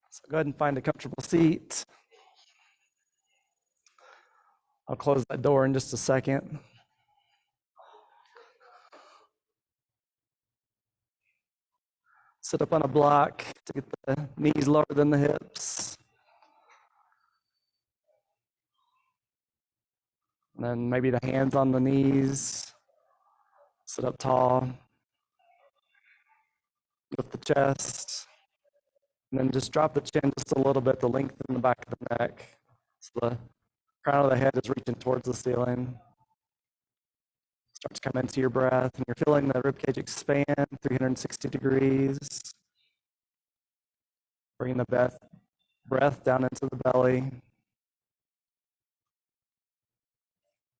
So go ahead and find a comfortable seat. I'll close that door in just a second. Sit up on a block to get the knees lower than the hips. And then maybe the hands on the knees. Sit up tall. Lift the chest. And then just drop the chin just a little bit to lengthen the back of the neck. So the crown of the head is reaching towards the ceiling. Start to come into your breath, and you're feeling the ribcage expand 360 degrees. Bringing the breath down into the belly.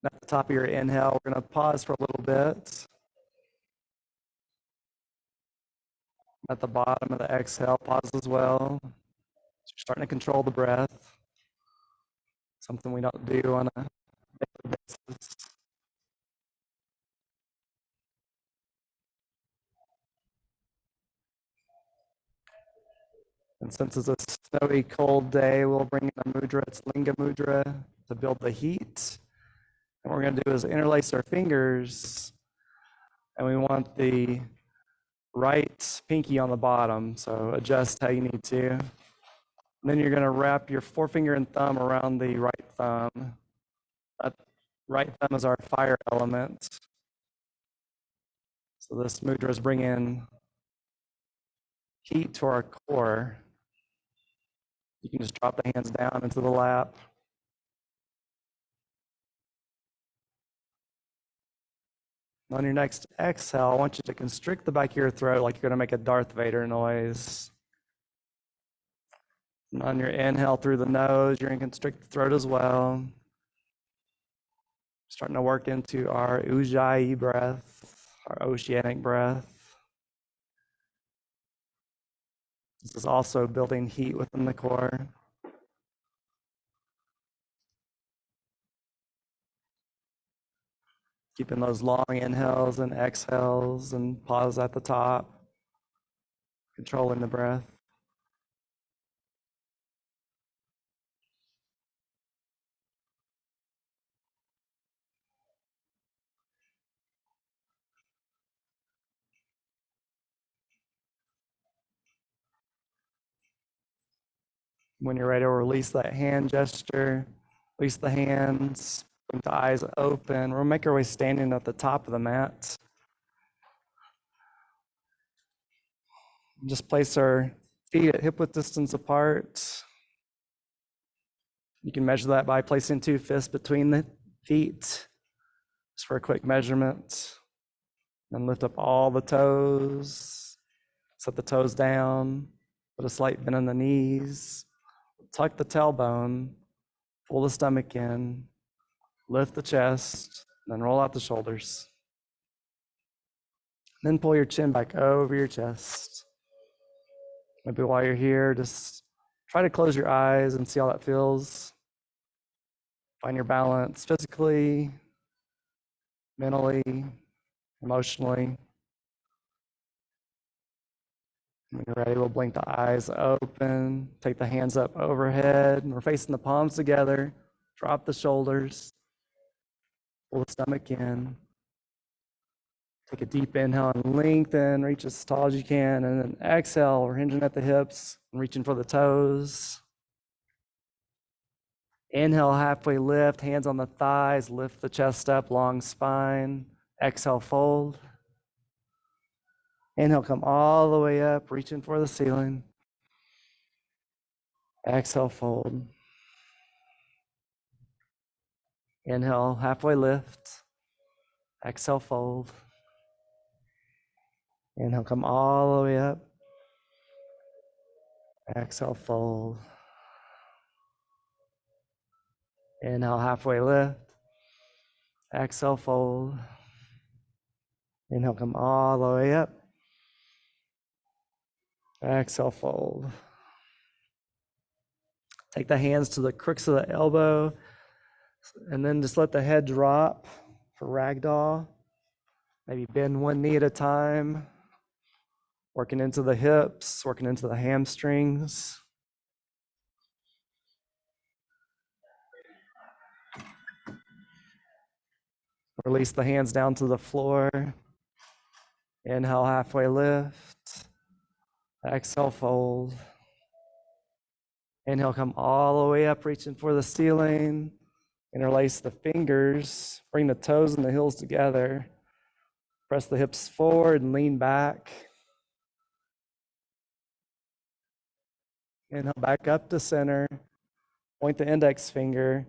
At the top of your inhale, we're going to pause for a little bit. At the bottom of the exhale, pause as well. So you're starting to control the breath. Something we don't do on a daily basis. And since it's a snowy, cold day, we'll bring in a mudra. It's Linga Mudra to build the heat. And what we're going to do is interlace our fingers. And we want the right pinky on the bottom. So adjust how you need to. And then you're going to wrap your forefinger and thumb around the right thumb. That right thumb is our fire element. So this mudra is bringing heat to our core. You can just drop the hands down into the lap. On your next exhale, I want you to constrict the back of your throat like you're going to make a Darth Vader noise. And on your inhale through the nose, you're going to constrict the throat as well. Starting to work into our Ujjayi breath, our oceanic breath. This is also building heat within the core. Keeping those long inhales and exhales and pause at the top. Controlling the breath. When you're ready to release that hand gesture, release the hands, bring the eyes open. We'll make our way standing at the top of the mat. Just place our feet at hip width distance apart. You can measure that by placing 2 fists between the feet, just for a quick measurement. And lift up all the toes. Set the toes down. Put a slight bend in the knees. Tuck the tailbone. Pull the stomach in. Lift the chest. Then roll out the shoulders. Then pull your chin back over your chest. Maybe while you're here, just try to close your eyes and see how that feels. Find your balance physically, mentally, emotionally. When you're ready, we'll blink the eyes open, take the hands up overhead, and we're facing the palms together. Drop the shoulders, pull the stomach in. Take a deep inhale and lengthen, reach as tall as you can, and then exhale, we're hinging at the hips and reaching for the toes. Inhale, halfway lift, hands on the thighs, lift the chest up, long spine. Exhale, fold. Inhale, come all the way up, reaching for the ceiling. Exhale, fold. Inhale, halfway lift. Exhale, fold. Inhale, come all the way up. Exhale, fold. Inhale, halfway lift. Exhale, fold. Inhale, come all the way up. Exhale, fold. Take the hands to the crooks of the elbow, and then just let the head drop for ragdoll. Maybe bend one knee at a time, working into the hips, working into the hamstrings. Release the hands down to the floor. Inhale, halfway lift. Exhale, fold. Inhale, come all the way up, reaching for the ceiling. Interlace the fingers. Bring the toes and the heels together. Press the hips forward and lean back. Inhale, back up to center. Point the index finger.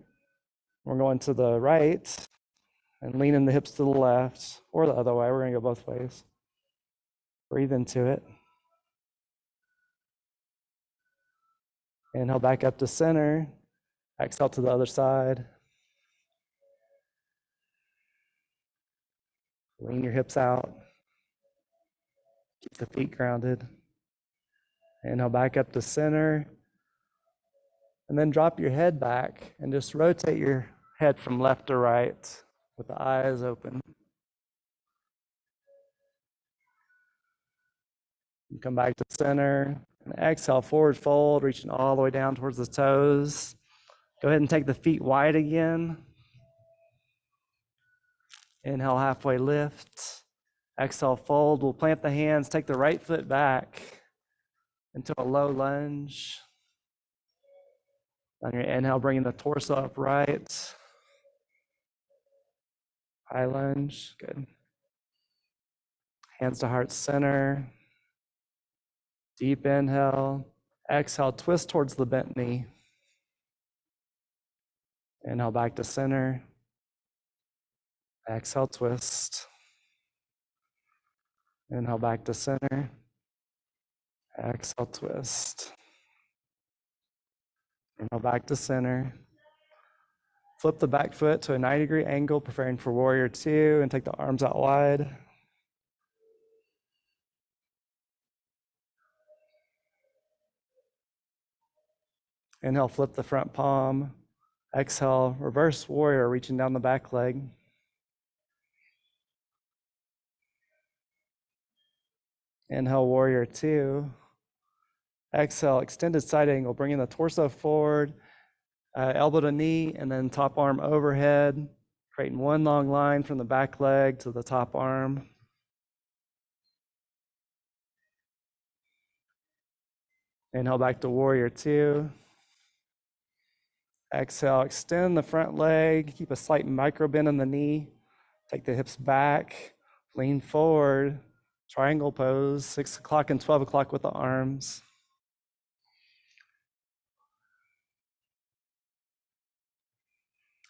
We're going to the right and leaning the hips to the left or the other way. We're going to go both ways. Breathe into it. Inhale, back up to center. Exhale to the other side. Lean your hips out. Keep the feet grounded. Inhale, back up to center. And then drop your head back and just rotate your head from left to right with the eyes open. You come back to center and exhale, forward fold, reaching all the way down towards the toes. Go ahead and take the feet wide again. Inhale, halfway lift. Exhale, fold. We'll plant the hands, take the right foot back into a low lunge. On your inhale, bringing the torso upright. High lunge, good. Hands to heart center. Deep inhale. Exhale, twist towards the bent knee. Inhale back to center. Exhale, twist. Inhale back to center. Exhale, twist. Inhale back to center. Flip the back foot to a 90-degree angle, preparing for warrior two, and take the arms out wide. Inhale, flip the front palm. Exhale, reverse warrior, reaching down the back leg. Inhale, warrior two. Exhale, extended side angle, bringing the torso forward, elbow to knee, and then top arm overhead, creating one long line from the back leg to the top arm. Inhale back to warrior two. Exhale, extend the front leg, keep a slight micro bend in the knee, take the hips back, lean forward, triangle pose, 6 o'clock and 12 o'clock with the arms.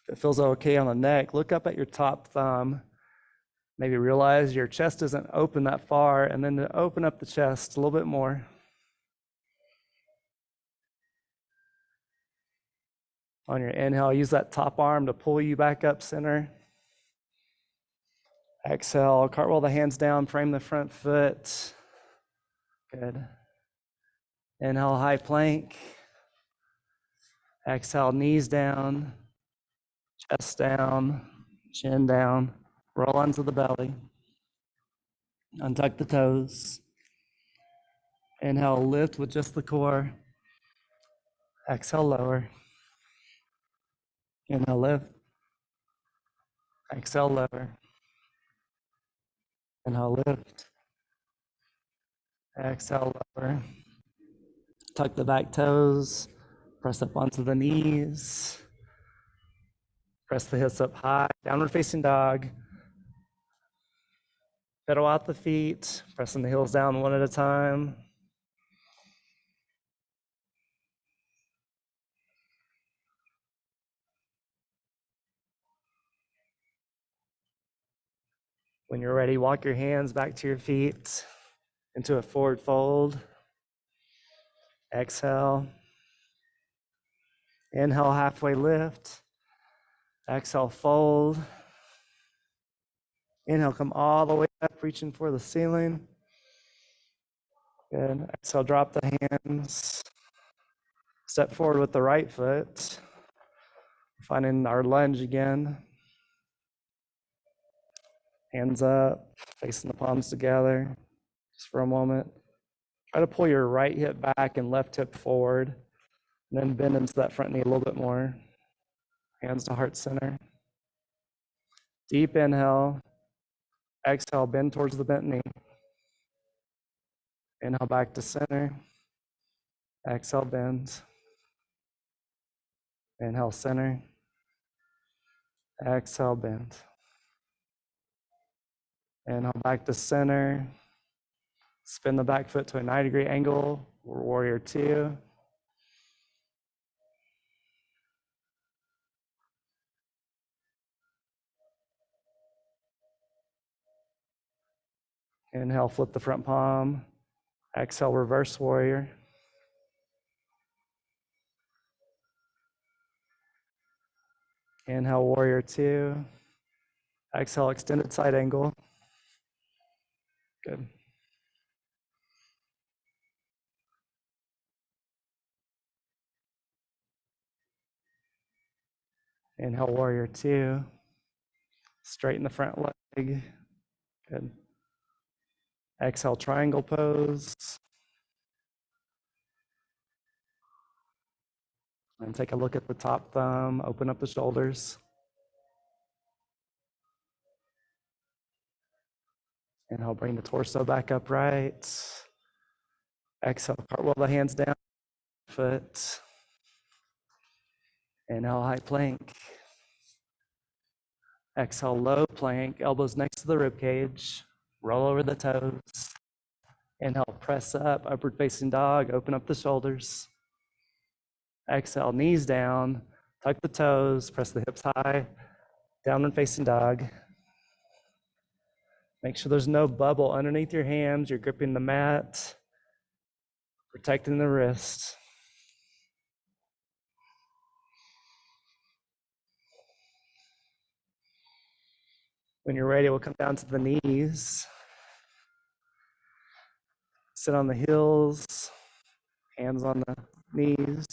If it feels okay on the neck, look up at your top thumb. Maybe realize your chest isn't open that far, and then to open up the chest a little bit more. On your inhale, use that top arm to pull you back up center. Exhale, cartwheel the hands down, frame the front foot. Good. Inhale, high plank. Exhale, knees down, chest down, chin down. Roll onto the belly. Untuck the toes. Inhale, lift with just the core. Exhale, lower. Inhale, lift. Exhale, lower. Inhale, lift. Exhale, lower. Tuck the back toes. Press up onto the knees. Press the hips up high. Downward facing dog. Pedal out the feet. Pressing the heels down one at a time. When you're ready, walk your hands back to your feet into a forward fold. Exhale. Inhale, halfway lift. Exhale, fold. Inhale, come all the way up, reaching for the ceiling. Good. Exhale, drop the hands. Step forward with the right foot. Finding our lunge again. Hands up, facing the palms together, just for a moment. Try to pull your right hip back and left hip forward, and then bend into that front knee a little bit more. Hands to heart center. Deep inhale. Exhale, bend towards the bent knee. Inhale back to center. Exhale, bend. Inhale, center. Exhale, bend. Inhale back to center. Spin the back foot to a 90-degree angle. Warrior two. Inhale, flip the front palm. Exhale, reverse warrior. Inhale, warrior two. Exhale, extended side angle. Good. Inhale, warrior two. Straighten the front leg. Good. Exhale, triangle pose. And take a look at the top thumb. Open up the shoulders. Inhale, bring the torso back upright. Exhale, cartwheel the hands down. Foot. Inhale, high plank. Exhale, low plank. Elbows next to the rib cage. Roll over the toes. Inhale, press up, upward facing dog, open up the shoulders. Exhale, knees down, tuck the toes, press the hips high, downward facing dog. Make sure there's no bubble underneath your hams. You're gripping the mat, protecting the wrist. When you're ready, we'll come down to the knees. Sit on the heels, hands on the knees.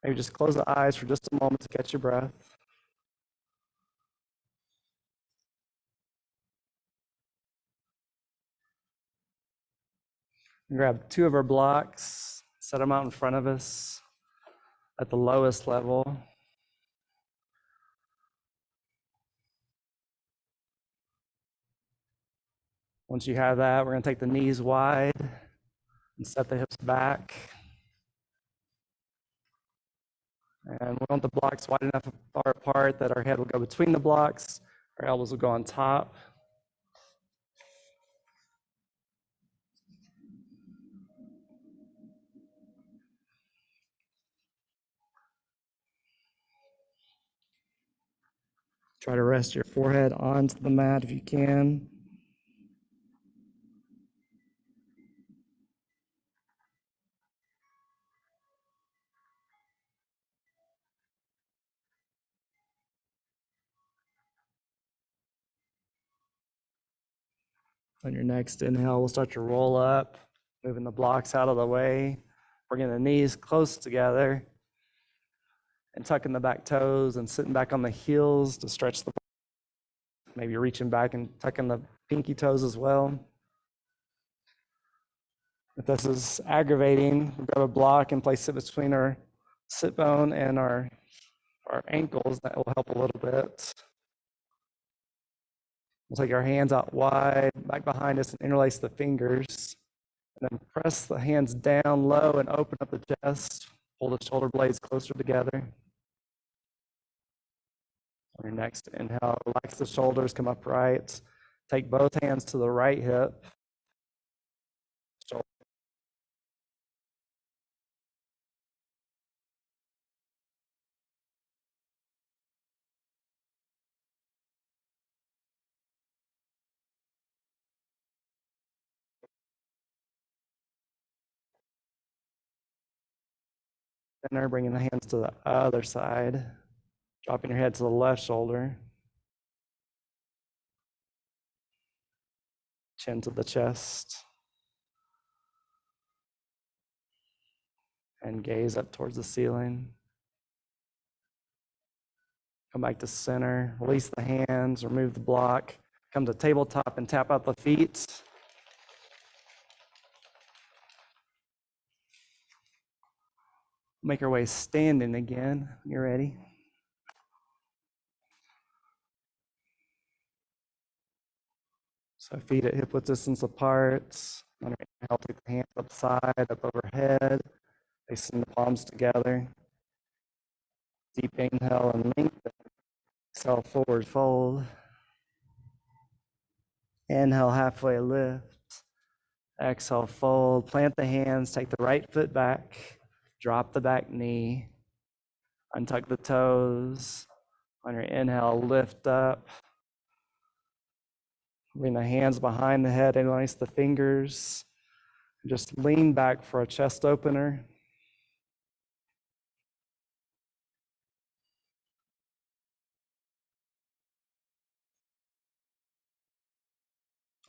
Maybe just close the eyes for just a moment to catch your breath. Grab two of our blocks, set them out in front of us at the lowest level. Once you have that, we're going to take the knees wide and set the hips back. And we want the blocks wide enough far apart that our head will go between the blocks, our elbows will go on top. Try to rest your forehead onto the mat if you can. On your next inhale, we'll start to roll up, moving the blocks out of the way, bringing the knees close together, and tucking the back toes and sitting back on the heels to stretch the, maybe reaching back and tucking the pinky toes as well. If this is aggravating, we'll grab a block and place it between our sit bone and our ankles. That will help a little bit. We'll take our hands out wide, back behind us, and interlace the fingers. And then press the hands down low and open up the chest. Pull the shoulder blades closer together. On your next inhale, relax the shoulders, come upright. Take both hands to the right hip. Center, bringing the hands to the other side. Dropping your head to the left shoulder. Chin to the chest. And gaze up towards the ceiling. Come back to center, release the hands, remove the block. Come to tabletop and tap out the feet. Make our way standing again. You ready? So feet at hip width distance apart. Inhale, take the hands up side, up overhead, facing the palms together. Deep inhale and lengthen. Exhale, forward fold. Inhale, halfway lift. Exhale, fold. Plant the hands, take the right foot back. Drop the back knee. Untuck the toes. On your inhale, lift up. Bring the hands behind the head, interlace the fingers. Just lean back for a chest opener.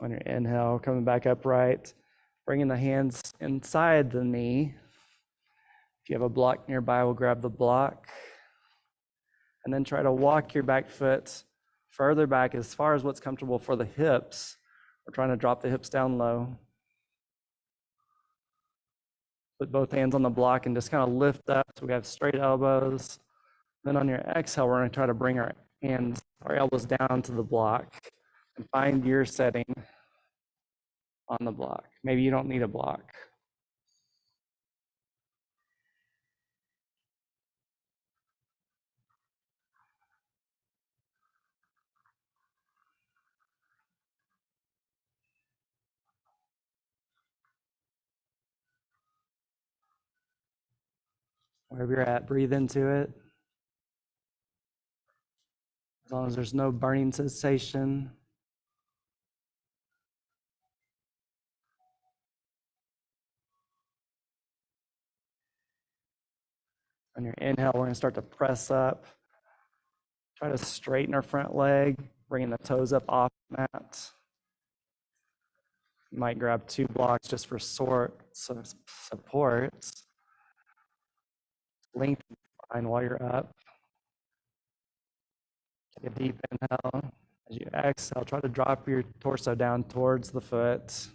On your inhale, coming back upright, bringing the hands inside the knee. If you have a block nearby, we'll grab the block. And then try to walk your back foot further back as far as what's comfortable for the hips. We're trying to drop the hips down low. Put both hands on the block and just kind of lift up so we have straight elbows. Then on your exhale, we're going to try to bring our hands, our elbows down to the block and find your setting on the block. Maybe you don't need a block. Wherever you're at, breathe into it. As long as there's no burning sensation. On your inhale, we're going to start to press up. Try to straighten our front leg, bringing the toes up off the mat. You might grab 2 blocks just for support. Lengthen the spine while you're up. Take a deep inhale. As you exhale, try to drop your torso down towards the foot.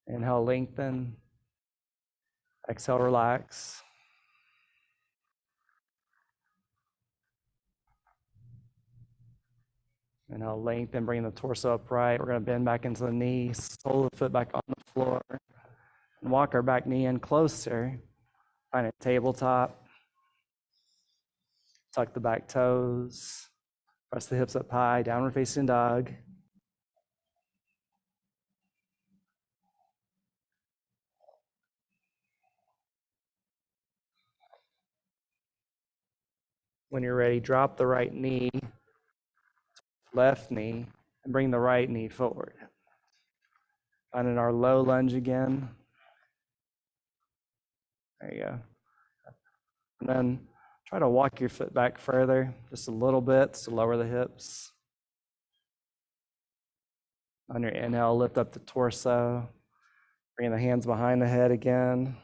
Inhale, lengthen. Exhale, relax. Inhale, lengthen, bring the torso upright. We're going to bend back into the knee, sole the foot back on the floor, and walk our back knee in closer. Find a tabletop. Tuck the back toes. Press the hips up high, downward facing dog. When you're ready, drop the right knee, left knee, and bring the right knee forward. Finding our low lunge again. There you go. And then try to walk your foot back further, just a little bit to lower the hips. On your inhale, lift up the torso. Bring the hands behind the head again.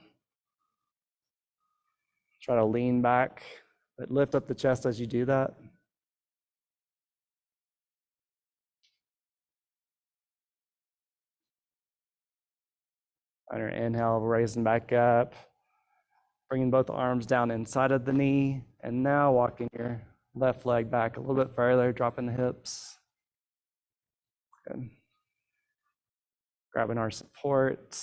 Try to lean back, but lift up the chest as you do that. On your inhale, raising back up. Bringing both arms down inside of the knee. And now walking your left leg back a little bit further, dropping the hips. Good. Grabbing our support.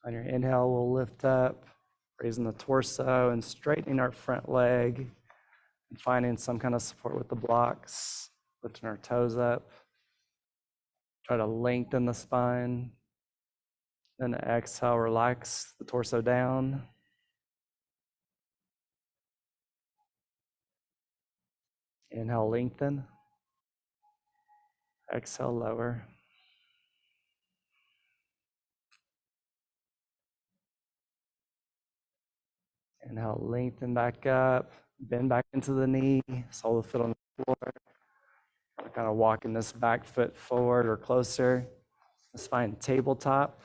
On your inhale, we'll lift up, raising the torso and straightening our front leg and finding some kind of support with the blocks, lifting our toes up. Try to lengthen the spine. Then exhale, relax the torso down. Inhale, lengthen. Exhale, lower. Inhale, lengthen back up. Bend back into the knee. Sole the foot on the floor. We're kind of walking this back foot forward or closer. Let's find tabletop.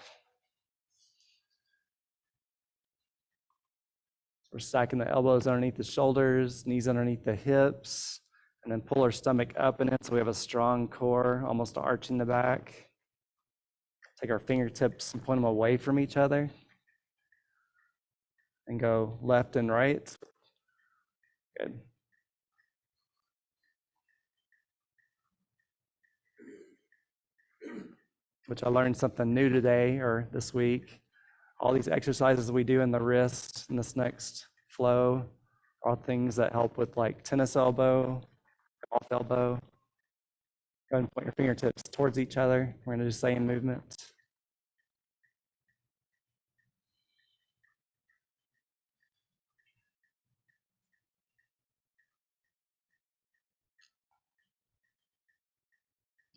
We're stacking the elbows underneath the shoulders, knees underneath the hips, and then pull our stomach up in it so we have a strong core, almost arching the back. Take our fingertips and point them away from each other. And go left and right. Good. Which I learned something new today or this week. All these exercises we do in the wrist in this next flow are all things that help with like tennis elbow, golf elbow. Go ahead and point your fingertips towards each other. We're going to do the same movement.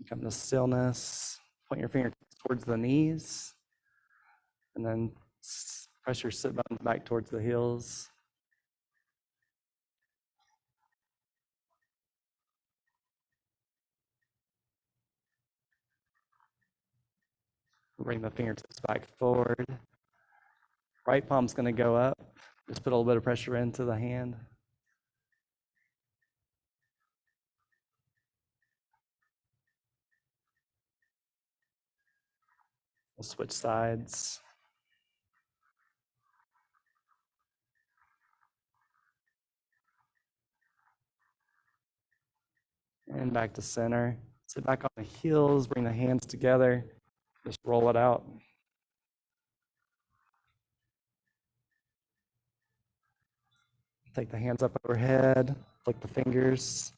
Come to stillness. Point your fingertips towards the knees. And then press your sit bones back towards the heels. Bring the fingertips back forward. Right palm's going to go up. Just put a little bit of pressure into the hand. We'll switch sides. and back to center. Sit back on the heels, bring the hands together, just roll it out. Take the hands up overhead, flick the fingers.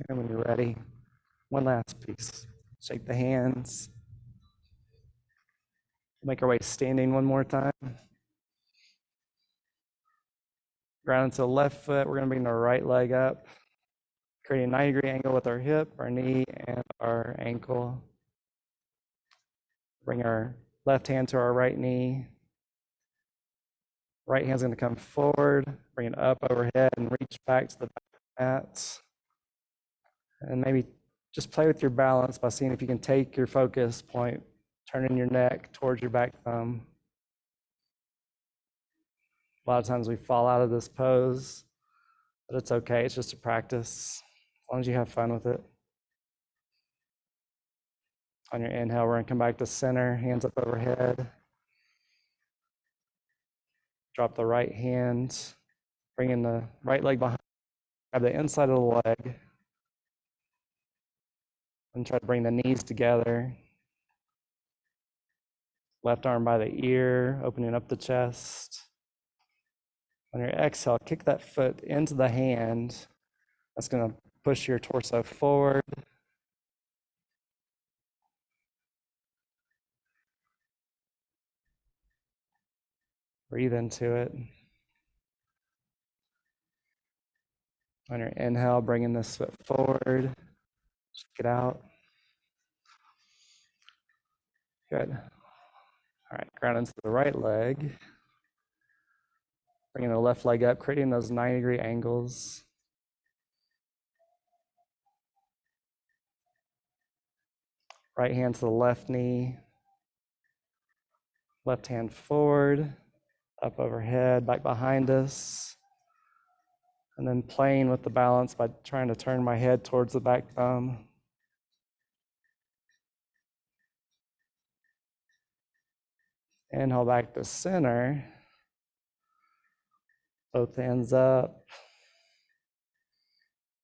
And when you're ready, one last piece. Shake the hands. Make our way standing one more time. Ground into the left foot. We're going to bring the right leg up, creating a 90-degree angle with our hip, our knee, and our ankle. Bring our left hand to our right knee. Right hand's going to come forward, bring it up overhead, and reach back to the back of the mat. And maybe just play with your balance by seeing if you can take your focus point, turning your neck towards your back thumb. A lot of times we fall out of this pose, but it's okay. It's just a practice, as long as you have fun with it. On your inhale, we're going to come back to center, hands up overhead. Drop the right hand, bring in the right leg behind, grab the inside of the leg, and try to bring the knees together. Left arm by the ear, opening up the chest. On your exhale, kick that foot into the hand. That's going to push your torso forward. Breathe into it. On your inhale, bringing this foot forward. Check it out. Good. All right, ground into the right leg. Bringing the left leg up, creating those 90-degree angles. Right hand to the left knee. Left hand forward, up overhead, back behind us. And then playing with the balance by trying to turn my head towards the back thumb. Inhale back to center. Both hands up.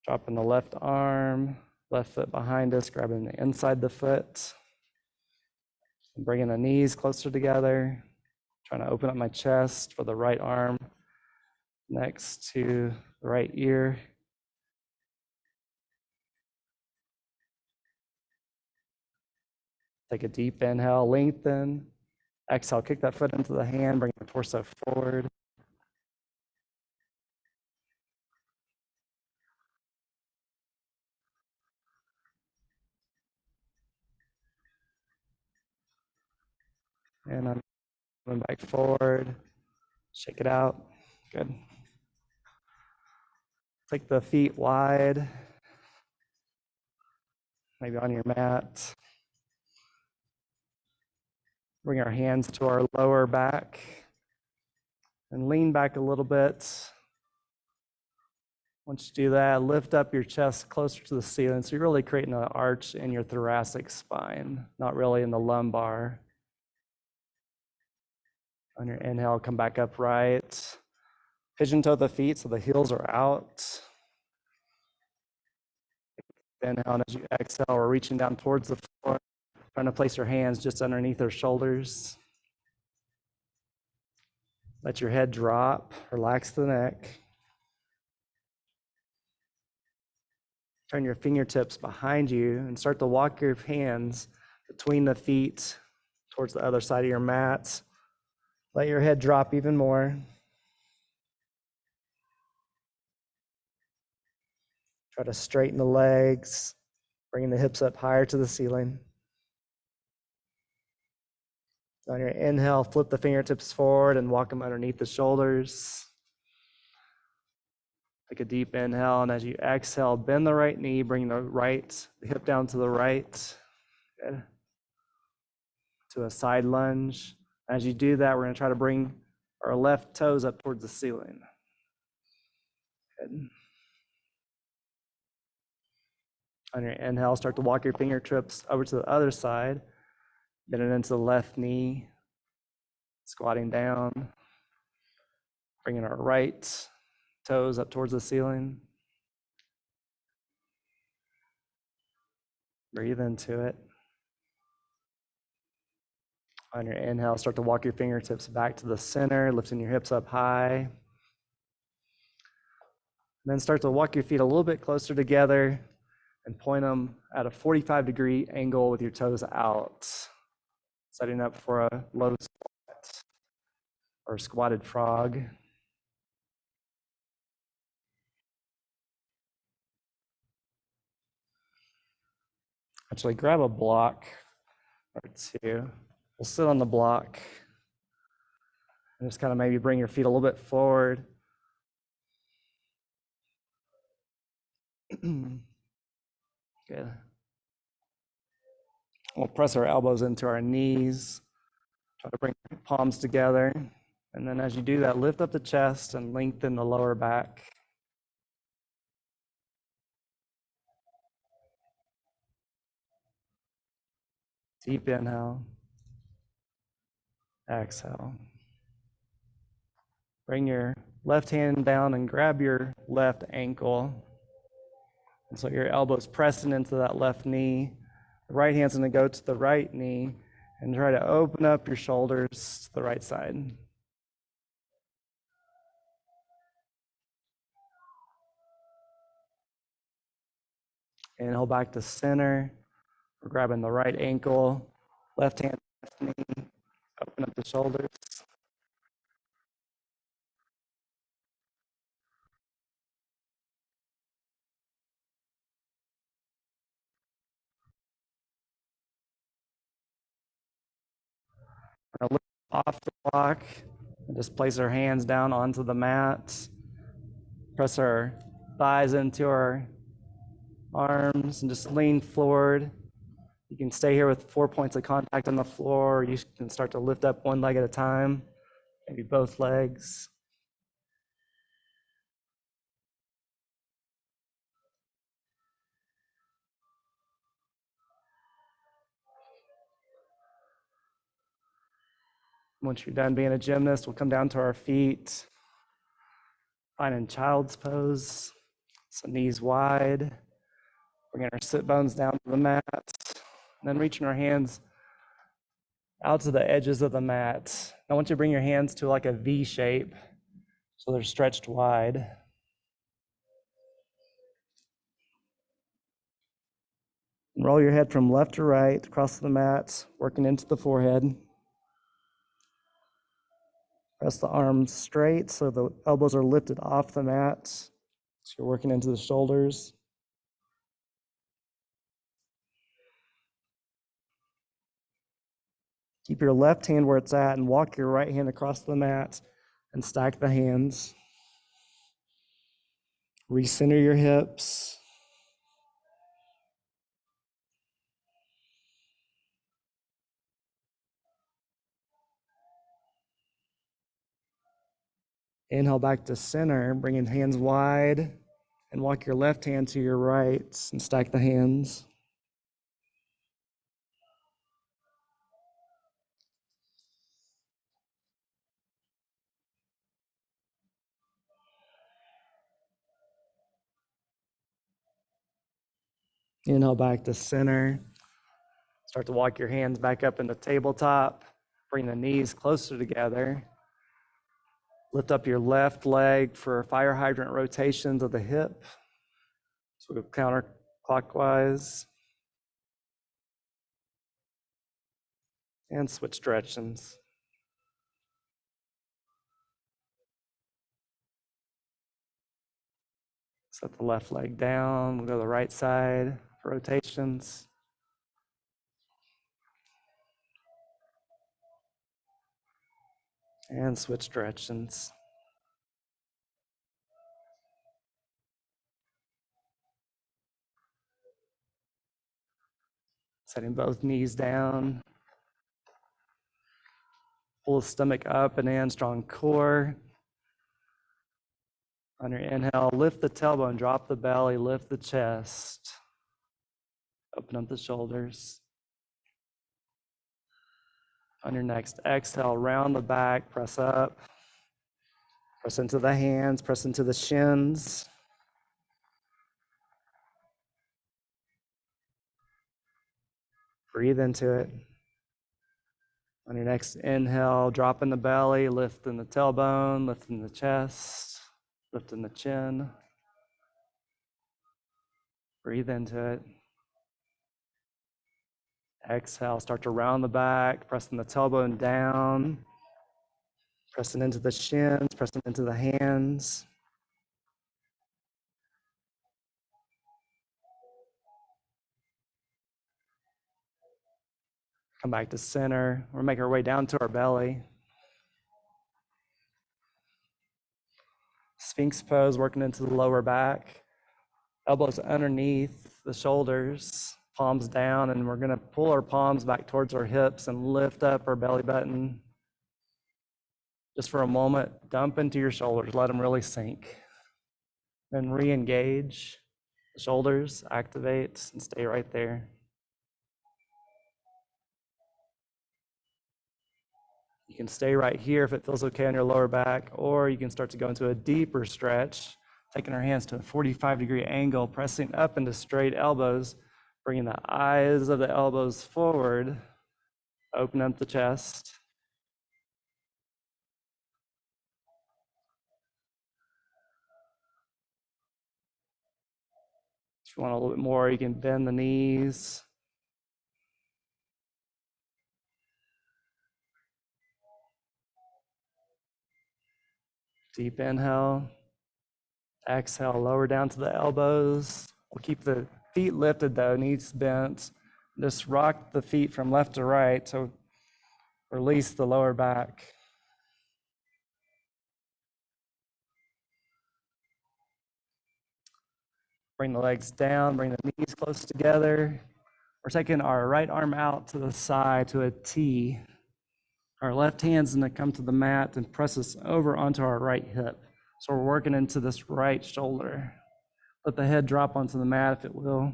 Dropping the left arm, left foot behind us, grabbing the inside the foot. And bringing the knees closer together. Trying to open up my chest for the right arm next to the right ear. Take a deep inhale, lengthen. Exhale, kick that foot into the hand, bring the torso forward. And I'm coming back forward. Shake it out. Good. Take the feet wide, maybe on your mat. Bring our hands to our lower back and lean back a little bit. Once you do that, lift up your chest closer to the ceiling. So you're really creating an arch in your thoracic spine, not really in the lumbar. On your inhale, come back upright. Pigeon toe the feet so the heels are out. Inhale, and as you exhale, we're reaching down towards the floor, trying to place your hands just underneath their shoulders. Let your head drop, relax the neck. Turn your fingertips behind you and start to walk your hands between the feet towards the other side of your mat. Let your head drop even more. Try to straighten the legs, bringing the hips up higher to the ceiling. On your inhale, flip the fingertips forward and walk them underneath the shoulders. Take a deep inhale, and as you exhale, bend the right knee, bring the hip down to the right. Good. To a side lunge. As you do that, we're going to try to bring our left toes up towards the ceiling. Good. On your inhale, start to walk your fingertips over to the other side, bend it into the left knee, squatting down, bringing our right toes up towards the ceiling. Breathe into it. On your inhale, start to walk your fingertips back to the center, lifting your hips up high. And then start to walk your feet a little bit closer together and point them at a 45-degree angle with your toes out, setting up for a low squat or squatted frog. Actually, grab a block or two. We'll sit on the block and just kind of maybe bring your feet a little bit forward. Good. We'll press our elbows into our knees, try to bring palms together. And then as you do that, lift up the chest and lengthen the lower back. Deep inhale. Exhale. Bring your left hand down and grab your left ankle. And so your elbow's pressing into that left knee. The right hand's going to go to the right knee and try to open up your shoulders to the right side. Inhale back to center. We're grabbing the right ankle, left hand, left knee, open up the shoulders. We're gonna lift off the block and just place our hands down onto the mat. Press our thighs into our arms and just lean forward. You can stay here with 4 points of contact on the floor. Or you can start to lift up one leg at a time, maybe both legs. Once you're done being a gymnast, we'll come down to our feet, finding child's pose. So knees wide, bringing our sit bones down to the mat, and then reaching our hands out to the edges of the mat. I want you to bring your hands to like a V shape, so they're stretched wide. And roll your head from left to right across the mat, working into the forehead. Press the arms straight so the elbows are lifted off the mat. So you're working into the shoulders. Keep your left hand where it's at and walk your right hand across the mat and stack the hands. Recenter your hips. Inhale back to center, bringing hands wide, and walk your left hand to your right and stack the hands. Inhale back to center. Start to walk your hands back up in the tabletop. Bring the knees closer together. Lift up your left leg for fire hydrant rotations of the hip. So we go counterclockwise. And switch directions. Set the left leg down. We'll go to the right side for rotations. And switch directions. Setting both knees down. Pull the stomach up and in, strong core. On your inhale, lift the tailbone, drop the belly, lift the chest. Open up the shoulders. On your next exhale, round the back, press up. Press into the hands, press into the shins. Breathe into it. On your next inhale, drop in the belly, lift in the tailbone, lift in the chest, lift in the chin. Breathe into it. Exhale, start to round the back, pressing the tailbone down, pressing into the shins, pressing into the hands. Come back to center. We'll make our way down to our belly. Sphinx pose, working into the lower back. Elbows underneath the shoulders, palms down, and we're gonna pull our palms back towards our hips and lift up our belly button. Just for a moment, dump into your shoulders, let them really sink. Then re-engage the shoulders, activate, and stay right there. You can stay right here if it feels okay on your lower back, or you can start to go into a deeper stretch, taking our hands to a 45-degree angle, pressing up into straight elbows, bringing the eyes of the elbows forward, open up the chest. If you want a little bit more, you can bend the knees. Deep inhale. Exhale, lower down to the elbows. We'll keep the feet lifted though, knees bent. Just rock the feet from left to right to release the lower back. Bring the legs down, bring the knees close together. We're taking our right arm out to the side to a T. Our left hand's gonna come to the mat and press us over onto our right hip. So we're working into this right shoulder. Let the head drop onto the mat if it will.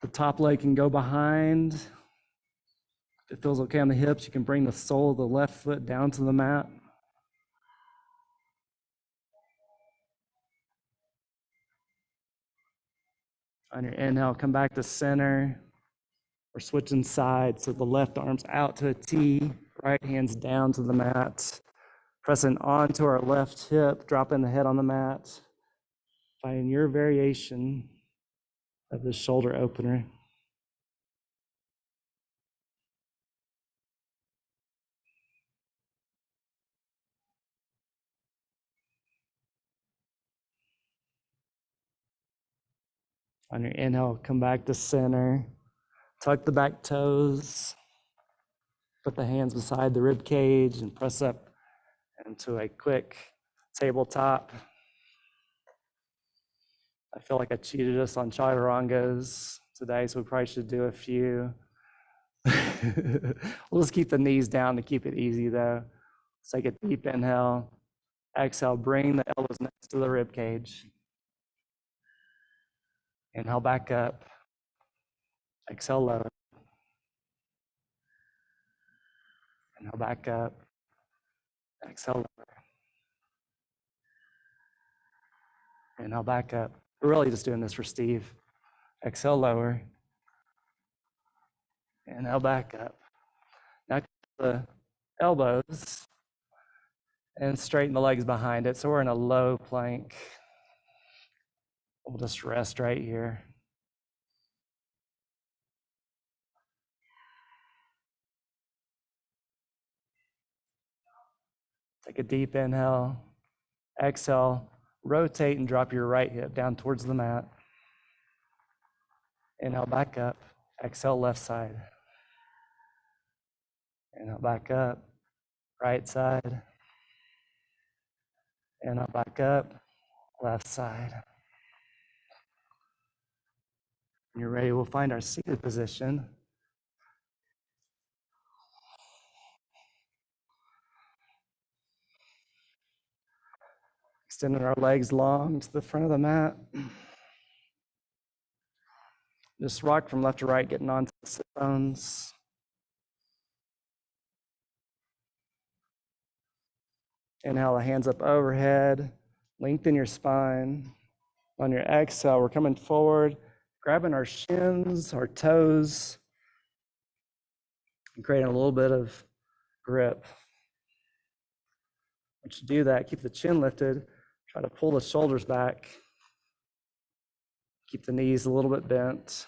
The top leg can go behind. If it feels okay on the hips, you can bring the sole of the left foot down to the mat. On your inhale, come back to center. We're switching sides, so the left arm's out to a T, right hand's down to the mat. Pressing onto our left hip, dropping the head on the mat. Finding your variation of the shoulder opener. On your inhale, come back to center. Tuck the back toes. Put the hands beside the rib cage and press up into a quick tabletop. I feel like I cheated us on chaturangas today, so we probably should do a few. We'll just keep the knees down to keep it easy though. Let's take a deep inhale. Exhale, bring the elbows next to the rib cage. Inhale back up. Exhale lower. Inhale back up. Exhale lower. Inhale back up. We're really just doing this for Steve. Exhale lower. Inhale back up. Now the elbows and straighten the legs behind it. So we're in a low plank. We'll just rest right here. Take a deep inhale. Exhale, rotate and drop your right hip down towards the mat. Inhale back up. Exhale left side. Inhale back up. Right side. Inhale back up. Left side. When you're ready, we'll find our seated position. Extending our legs long to the front of the mat. Just rock from left to right, getting onto the sit bones. Inhale, the hands up overhead. Lengthen your spine. On your exhale, we're coming forward, grabbing our shins, our toes, and creating a little bit of grip. Once you do that, keep the chin lifted. Try to pull the shoulders back. Keep the knees a little bit bent.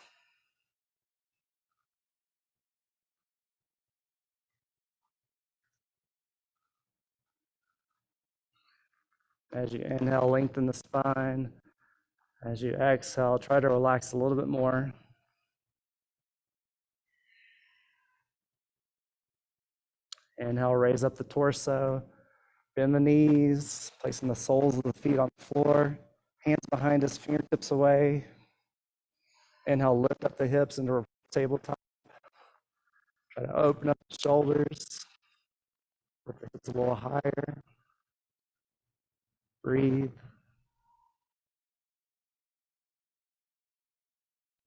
As you inhale, lengthen the spine. As you exhale, try to relax a little bit more. Inhale, raise up the torso. Bend the knees, placing the soles of the feet on the floor. Hands behind us, fingertips away. Inhale, lift up the hips into a tabletop. Try to open up the shoulders. Lift the hips a little higher. Breathe.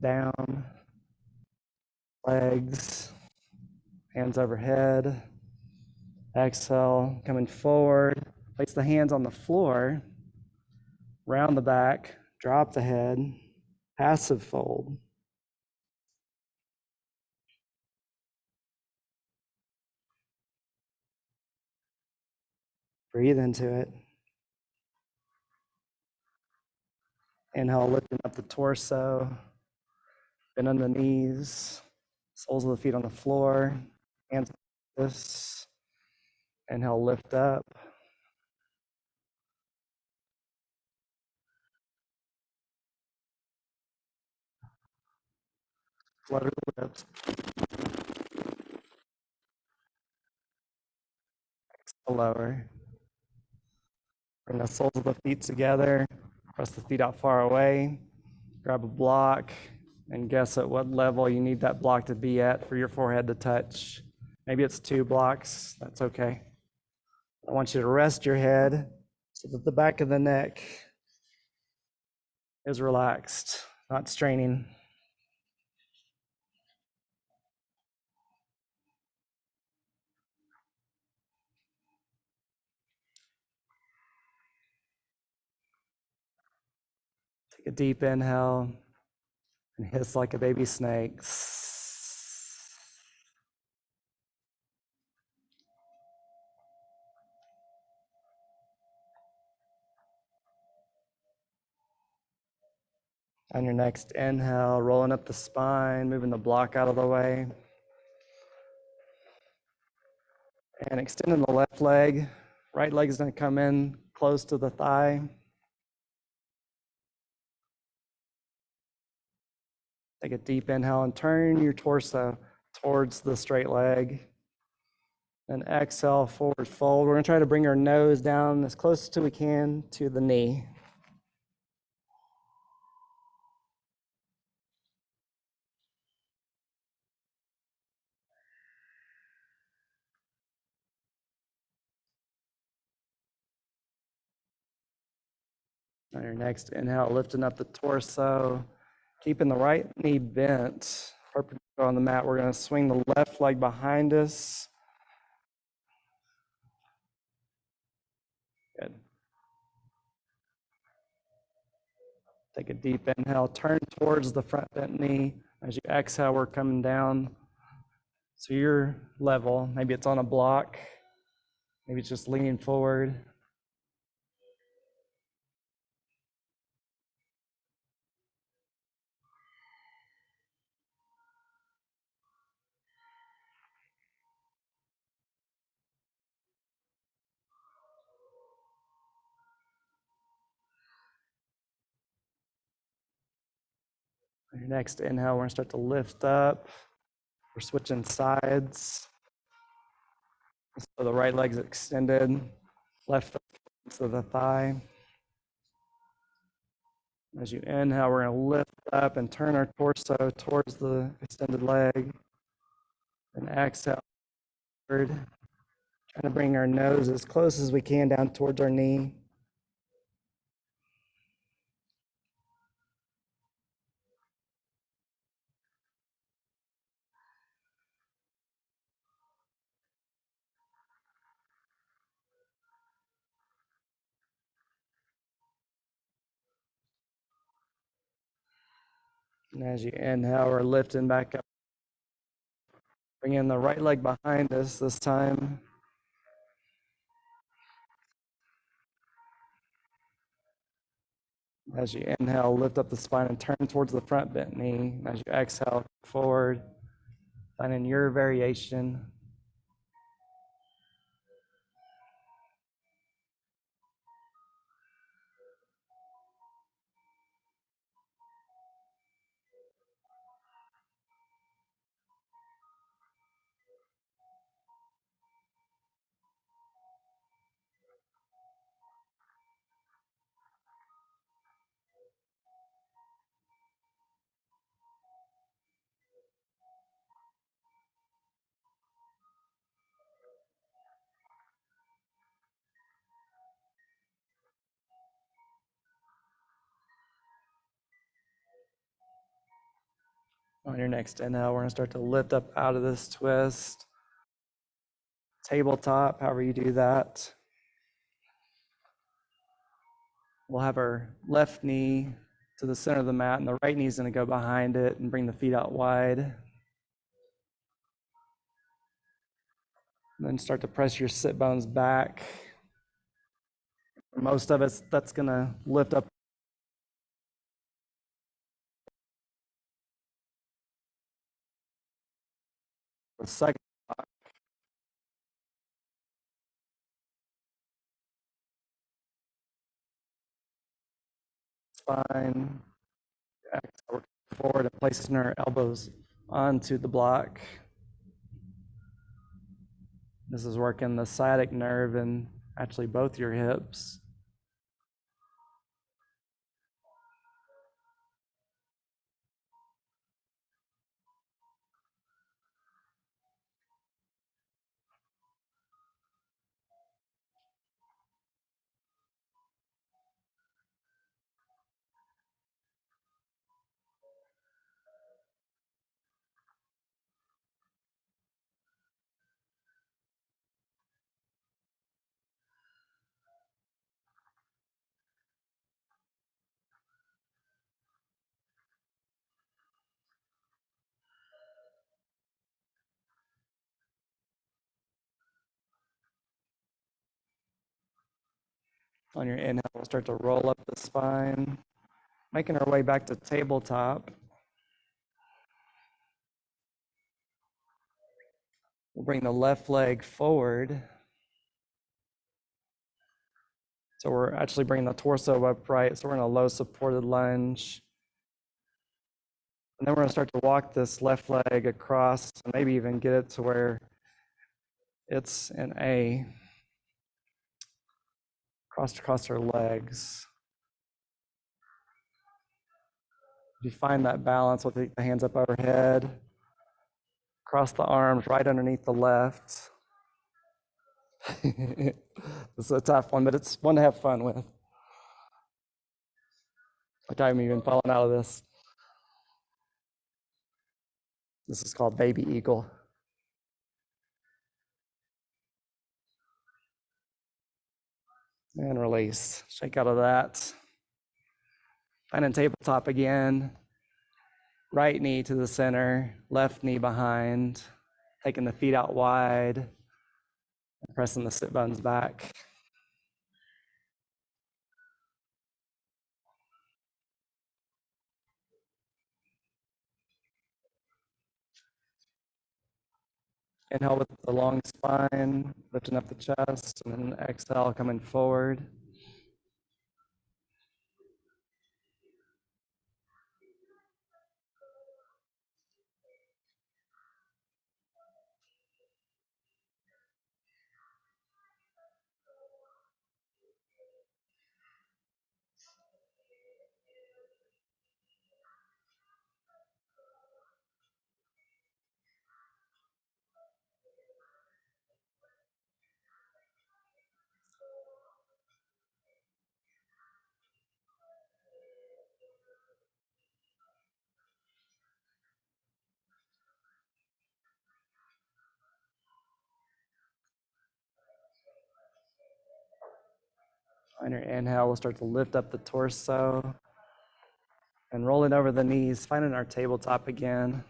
Down. Legs. Hands overhead. Exhale, coming forward. Place the hands on the floor. Round the back. Drop the head. Passive fold. Breathe into it. Inhale, lifting up the torso. Bend on the knees. Soles of the feet on the floor. Hands like this. Inhale, lift up. Flutter the lips. Lower. Bring the soles of the feet together. Press the feet out far away. Grab a block and guess at what level you need that block to be at for your forehead to touch. Maybe it's 2 blocks. That's okay. I want you to rest your head so that the back of the neck is relaxed, not straining. Take a deep inhale and hiss like a baby snake. On your next inhale, rolling up the spine, moving the block out of the way. And extending the left leg. Right leg is going to come in close to the thigh. Take a deep inhale and turn your torso towards the straight leg. And exhale, forward fold. We're going to try to bring our nose down as close as we can to the knee. On your next inhale, lifting up the torso, keeping the right knee bent, perpendicular on the mat. We're going to swing the left leg behind us. Good. Take a deep inhale, turn towards the front bent knee. As you exhale, we're coming down to your level. Maybe it's on a block. Maybe it's just leaning forward. On your next inhale, we're going to start to lift up. We're switching sides. So the right leg's extended, left foot to the thigh. As you inhale, we're going to lift up and turn our torso towards the extended leg. And exhale, forward. Trying to bring our nose as close as we can down towards our knee. And as you inhale, we're lifting back up. Bring in the right leg behind us this time. As you inhale, lift up the spine and turn towards the front bent knee. As you exhale, forward, finding your variation. On your next inhale, we're going to start to lift up out of this twist. Tabletop, however you do that. We'll have our left knee to the center of the mat, and the right knee is going to go behind it and bring the feet out wide. And then start to press your sit bones back. For most of us, that's going to lift up the second spine. Exhale, forward and placing our elbows onto the block. This is working the sciatic nerve and actually both your hips. On your inhale, we'll start to roll up the spine, making our way back to tabletop. We'll bring the left leg forward. So we're actually bringing the torso upright. So we're in a low supported lunge. And then we're going to start to walk this left leg across, and maybe even get it to where it's an A, across our legs. If you find that balance, we'll take the hands up overhead, cross the arms right underneath the left. This is a tough one, but it's one to have fun with. Like I'm even falling out of this. This is called baby eagle. And release. Shake out of that. Finding tabletop again. Right knee to the center, left knee behind. Taking the feet out wide. Pressing the sit bones back. Inhale with the long spine, lifting up the chest, and then exhale, coming forward. On your inhale, we'll start to lift up the torso and rolling over the knees, finding our tabletop again.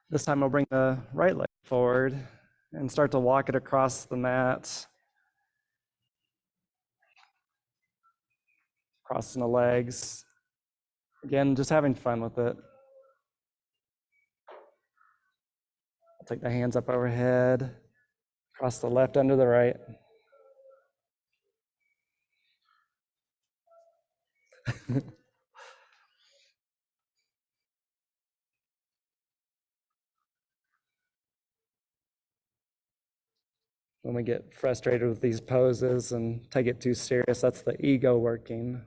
This time I'll bring the right leg forward and start to walk it across the mat, crossing the legs. Again, just having fun with it. I'll take the hands up overhead, cross the left under the right. When we get frustrated with these poses and take it too serious, that's the ego working.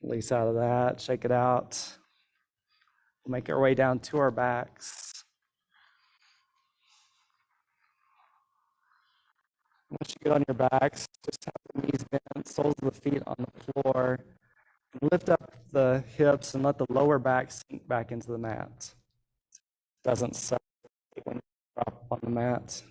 Release out of that, shake it out. We'll make our way down to our backs. Once you get on your backs, just have the knees bent, soles of the feet on the floor. Lift up the hips and let the lower back sink back into the mat. Doesn't suck when you drop on the mat.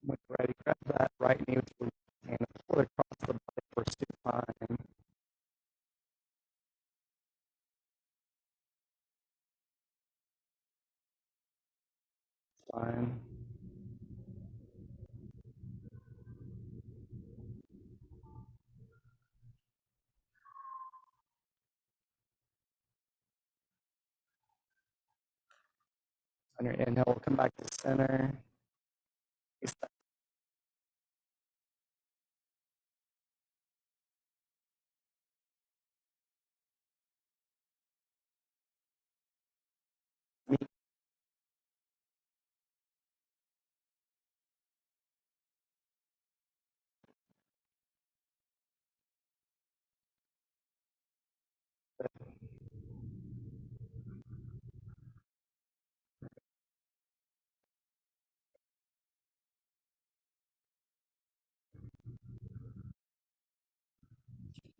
When you're ready, grab that right knee with your left hand and pull it across the body for supine. Fine. On your inhale, we'll come back to center.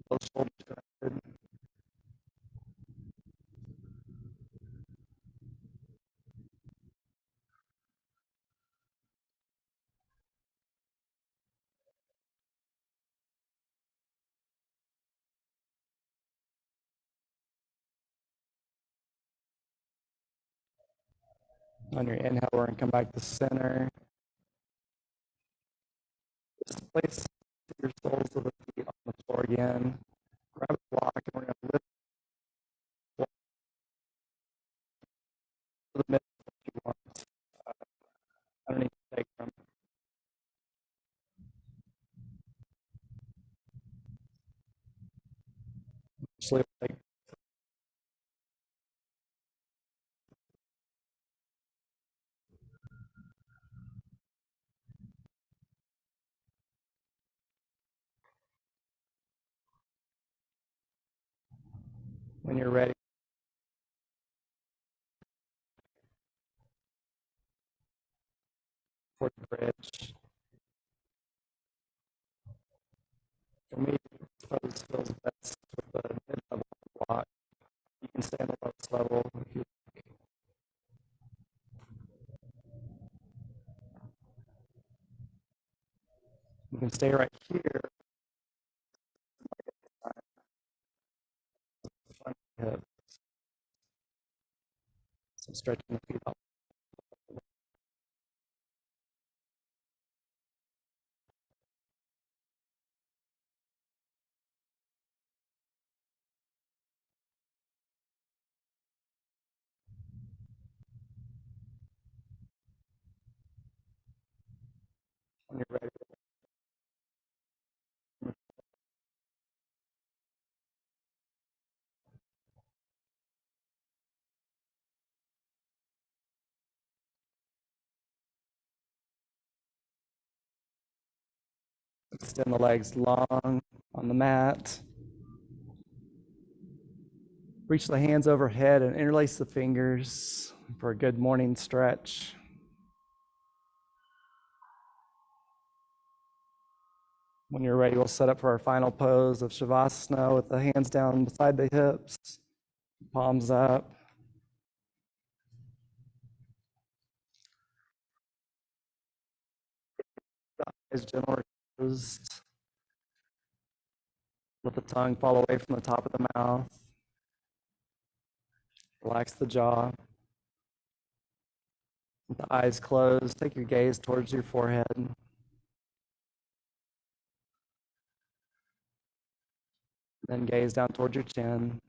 Those shoulders connected. On your inhale, we're going to come back to center. Just place your soles of the feet on the floor again. Grab a block, and we're going to lift to the middle if you want. Underneath the sacrum. Actually, like when you're ready, for the bridge. For me, this pose feels best with the mid-level block. You can stay on the lowest level if you can stay right here. Front hip. So stretching the feet up. When you're ready, Extend the legs long on the mat. Reach the hands overhead and interlace the fingers for a good morning stretch. When you're ready, we'll set up for our final pose of Shavasana with the hands down beside the hips, palms up. Eyes gently closed. Let the tongue fall away from the top of the mouth. Relax the jaw. With the eyes closed, take your gaze towards your forehead. Then gaze down towards your chin.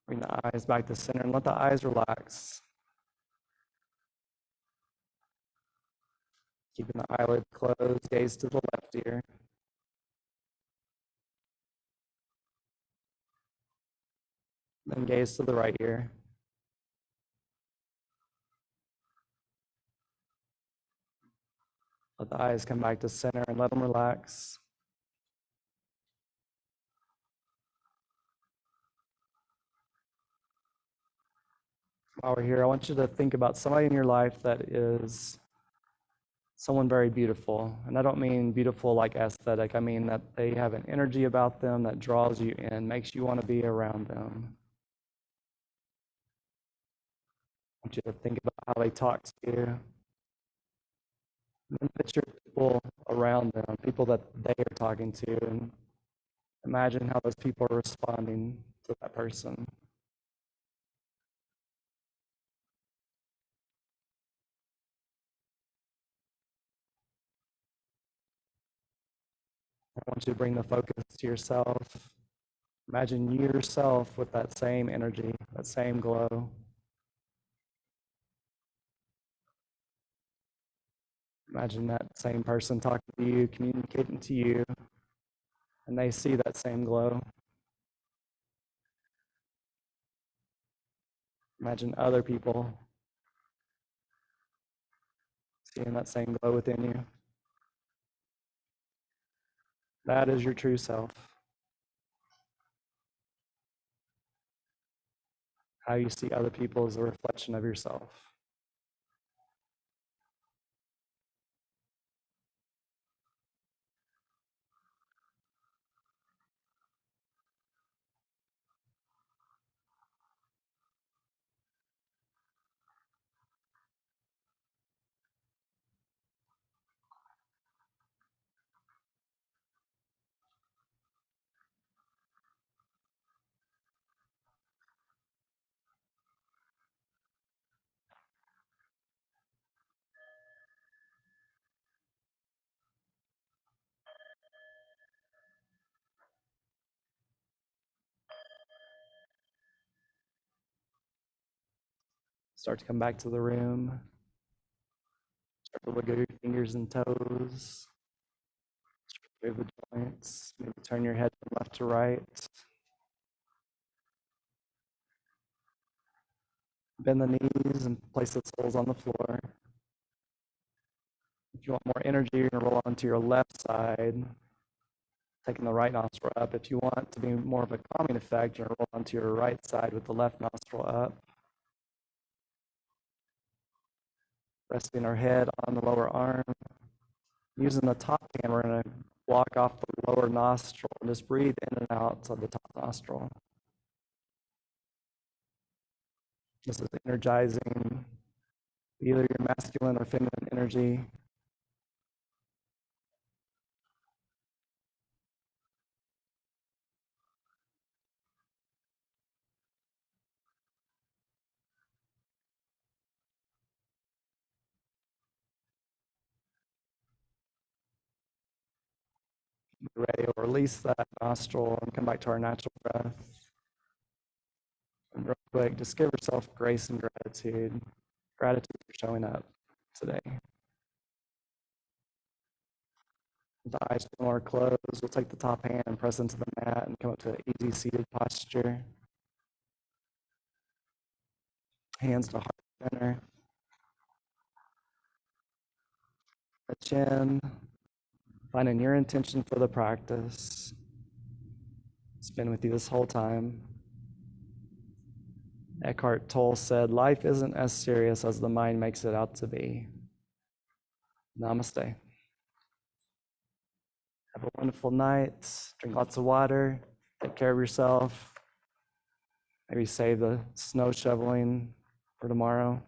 Bring the eyes back to center and let the eyes relax. Keeping the eyelid closed, gaze to the left ear. Then gaze to the right ear. Let the eyes come back to center and let them relax. While we're here, I want you to think about somebody in your life that is someone very beautiful. And I don't mean beautiful like aesthetic. I mean that they have an energy about them that draws you in, makes you want to be around them. I want you to think about how they talk to you. And then picture people around them, people that they are talking to, and imagine how those people are responding to that person. I want you to bring the focus to yourself. Imagine yourself with that same energy, that same glow. Imagine that same person talking to you, communicating to you, and they see that same glow. Imagine other people seeing that same glow within you. That is your true self. How you see other people is a reflection of yourself. Start to come back to the room. Start to look at your fingers and toes. Move the joints. Maybe turn your head from left to right. Bend the knees and place the soles on the floor. If you want more energy, you're going to roll onto your left side, taking the right nostril up. If you want to be more of a calming effect, you're going to roll onto your right side with the left nostril up. Resting our head on the lower arm. Using the top hand, we're going to block off the lower nostril and just breathe in and out of the top nostril. This is energizing either your masculine or feminine energy. Be ready to release that nostril and come back to our natural breath. And real quick, just give yourself grace and gratitude. Gratitude for showing up today. With the eyes more closed, we'll take the top hand and press into the mat and come up to an easy seated posture. Hands to heart center. the chin, finding your intention for the practice. It's been with you this whole time. Eckhart Tolle said, life isn't as serious as the mind makes it out to be. Namaste. Have a wonderful night. Drink lots of water. Take care of yourself. Maybe save the snow shoveling for tomorrow.